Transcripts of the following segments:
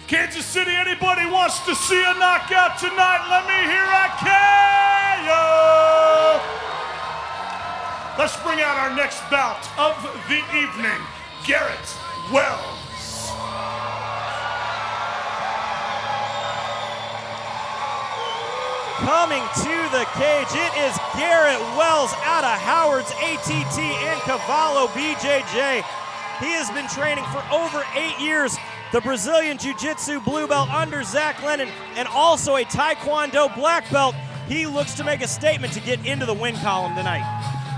Kansas City, anybody wants to see a knockout tonight? Let me hear a KO! Let's bring out our next bout of the evening, Garrett Wells. Coming to the cage, it is Garrett Wells out of Howard's ATT and Cavallo BJJ. He has been training for over 8 years, the Brazilian Jiu-Jitsu blue belt under Zach Lennon, and also a Taekwondo black belt. He looks to make a statement to get into the win column tonight.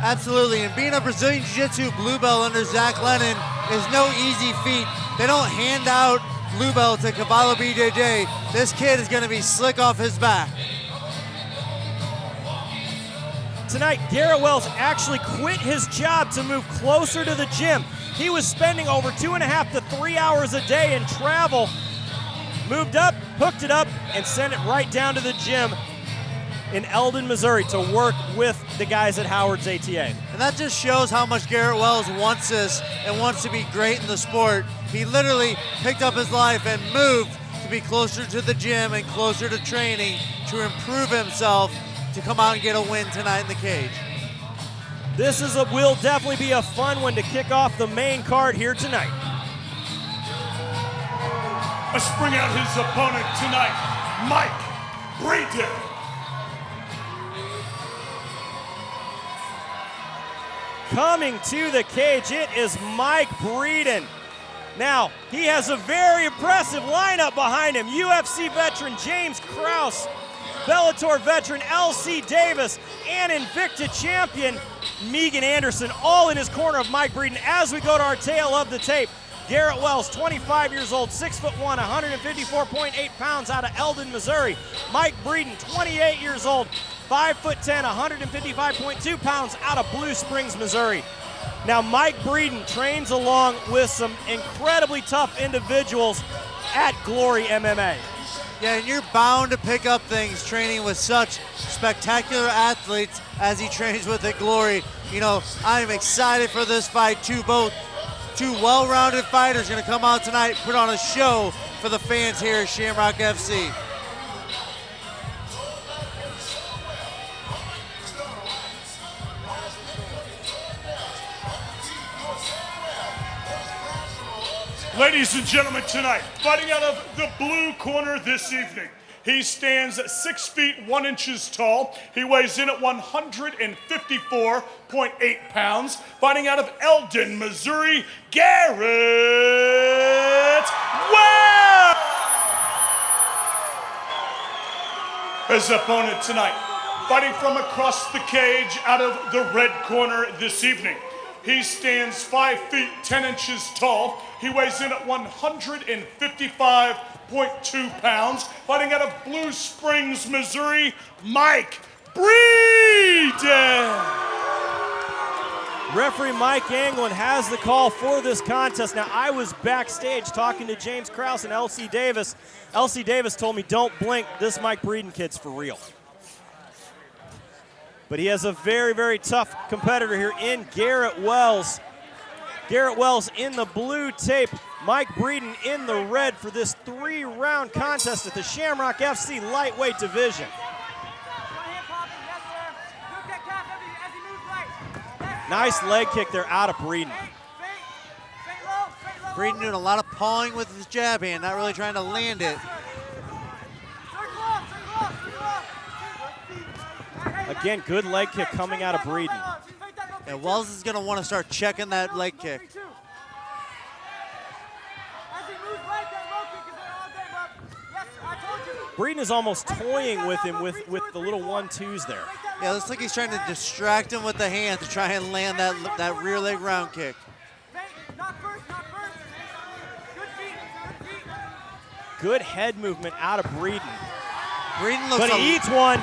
Absolutely, and being a Brazilian Jiu-Jitsu blue belt under Zach Lennon is no easy feat. They don't hand out blue belts at Cavallo BJJ. This kid is gonna be slick off his back. Tonight, Garrett Wells actually quit his job to move closer to the gym. He was spending over 2.5 to 3 hours a day in travel, moved up, hooked it up, and sent it right down to the gym in Eldon, Missouri to work with the guys at Howard's ATA. And that just shows how much Garrett Wells wants this and wants to be great in the sport. He literally picked up his life and moved to be closer to the gym and closer to training to improve himself to come out and get a win tonight in the cage. This will definitely be a fun one to kick off the main card here tonight. Let's bring out his opponent tonight, Mike Breeden. Coming to the cage, it is Mike Breeden. Now, he has a very impressive lineup behind him. UFC veteran James Krause, Bellator veteran LC Davis, and Invicta champion Megan Anderson, all in his corner of Mike Breeden. As we go to our tail of the tape, Garrett Wells, 25 years old, 6'1", 154.8 pounds out of Eldon, Missouri. Mike Breeden, 28 years old, 5'10", 155.2 pounds out of Blue Springs, Missouri. Now, Mike Breeden trains along with some incredibly tough individuals at Glory MMA. Yeah, and you're bound to pick up things training with such spectacular athletes as he trains with at Glory. You know, I'm excited for this fight. Two well-rounded fighters going to come out tonight, put on a show for the fans here at Shamrock FC. Ladies and gentlemen, tonight, fighting out of the blue corner this evening, he stands 6 feet 1 inches tall. He weighs in at 154.8 pounds. Fighting out of Eldon, Missouri, Garrett Wells! His opponent tonight, fighting from across the cage out of the red corner this evening. He stands 5 feet 10 inches tall. He weighs in at 155.2 pounds. Fighting out of Blue Springs, Missouri, Mike Breeden. Referee Mike Anglin has the call for this contest. Now, I was backstage talking to James Krause and LC Davis. LC Davis told me, don't blink, this Mike Breeden kid's for real. But he has a very, very tough competitor here in Garrett Wells. Garrett Wells in the blue tape, Mike Breeden in the red for this 3-round contest at the Shamrock FC lightweight division. Nice leg kick there out of Breeden. Breeden doing a lot of pawing with his jab hand, not really trying to land it. Again, good leg kick coming out of Breeden. And Wells is going to want to start checking that leg kick. Breeden is almost toying with him with the little 1-2s there. Yeah, looks like he's trying to distract him with the hand to try and land that rear leg round kick. Good head movement out of Breeden. Breeden looks but he eats one.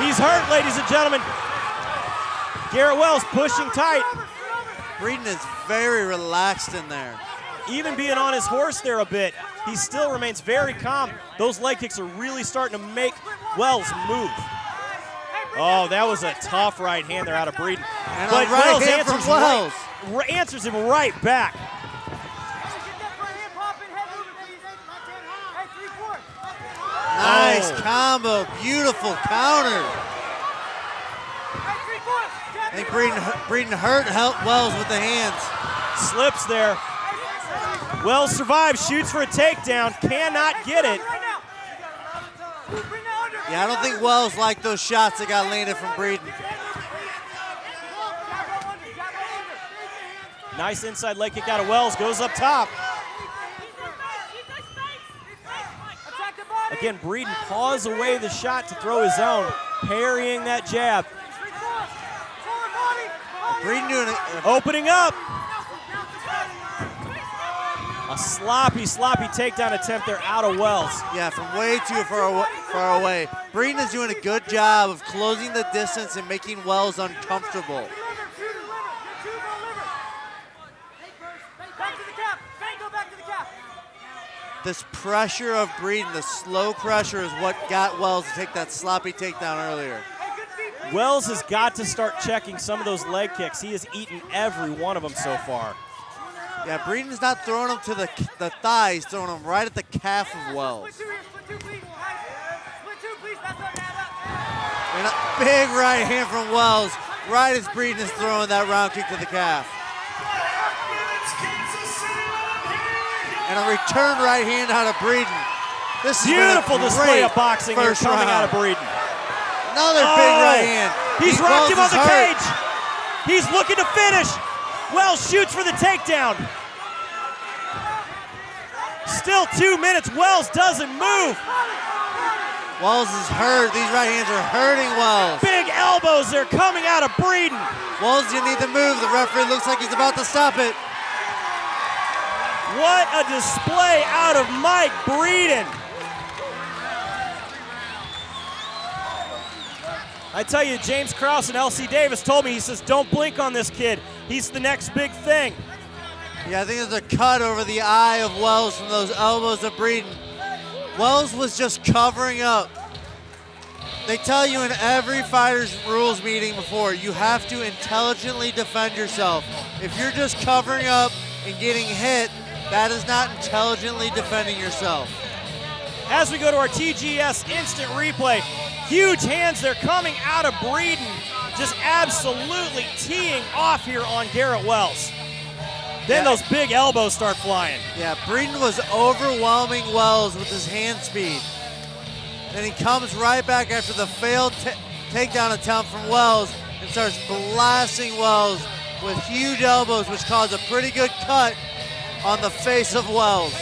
He's hurt, ladies and gentlemen. Garrett Wells pushing tight. Breeden is very relaxed in there. Even being on his horse there a bit, he still remains very calm. Those leg kicks are really starting to make Wells move. Oh, that was a tough right hand there out of Breeden. And but right Wells hand answers him right back. Nice combo, beautiful counter. I think Breeden hurt Wells with the hands. Slips there. Wells survives, shoots for a takedown, cannot get it. Yeah, I don't think Wells liked those shots that got landed from Breeden. Nice inside leg kick out of Wells, goes up top. Again, Breeden paws away the shot to throw his own, parrying that jab. Breeden doing it. Opening up. A sloppy takedown attempt there out of Wells. Yeah, from way too far away. Breeden is doing a good job of closing the distance and making Wells uncomfortable. This pressure of Breeden, the slow pressure, is what got Wells to take that sloppy takedown earlier. Wells has got to start checking some of those leg kicks. He has eaten every one of them so far. Yeah, Breeden's not throwing them to the thighs, throwing them right at the calf of Wells. And a big right hand from Wells, right as Breeden is throwing that round kick to the calf. And a return right hand out of Breeden. This is beautiful display of boxing here coming out of Breeden. Another big right hand. He's rocked him on the cage. He's looking to finish. Wells shoots for the takedown. Still 2 minutes. Wells doesn't move. Wells is hurt. These right hands are hurting Wells. Big elbows there coming out of Breeden. Wells didn't need to move. The referee looks like he's about to stop it. What a display out of Mike Breeden. I tell you, James Krause and LC Davis told me, he says, don't blink on this kid. He's the next big thing. Yeah, I think there's a cut over the eye of Wells from those elbows of Breeden. Wells was just covering up. They tell you in every fighter's rules meeting before, you have to intelligently defend yourself. If you're just covering up and getting hit, that is not intelligently defending yourself. As we go to our TGS instant replay, huge hands there coming out of Breeden, just absolutely teeing off here on Garrett Wells. Then those big elbows start flying. Yeah, Breeden was overwhelming Wells with his hand speed. Then he comes right back after the failed takedown attempt from Wells and starts blasting Wells with huge elbows, which caused a pretty good cut on the face of Wells.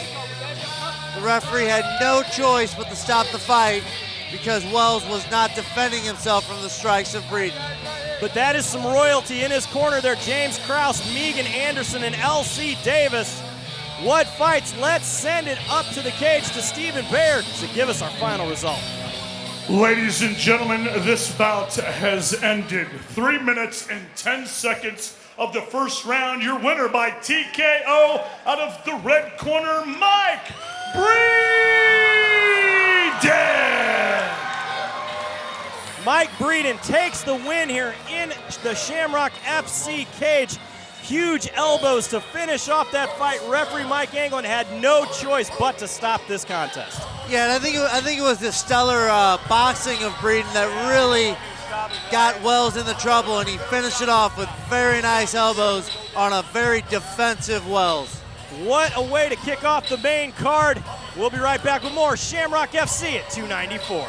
The referee had no choice but to stop the fight because Wells was not defending himself from the strikes of Breeden. But that is some royalty in his corner there. James Krause, Megan Anderson, and LC Davis. What fights? Let's send it up to the cage to Stephen Baird to give us our final result. Ladies and gentlemen, this bout has ended. 3 minutes and 10 seconds of the first round. Your winner by TKO out of the red corner, Mike Breeden. Mike Breeden takes the win here in the Shamrock FC cage. Huge elbows to finish off that fight. Referee Mike Anglin had no choice but to stop this contest. Yeah, and I think it was the stellar boxing of Breeden that really got Wells into trouble, and he finished it off with very nice elbows on a very defensive Wells. What a way to kick off the main card. We'll be right back with more Shamrock FC at 294.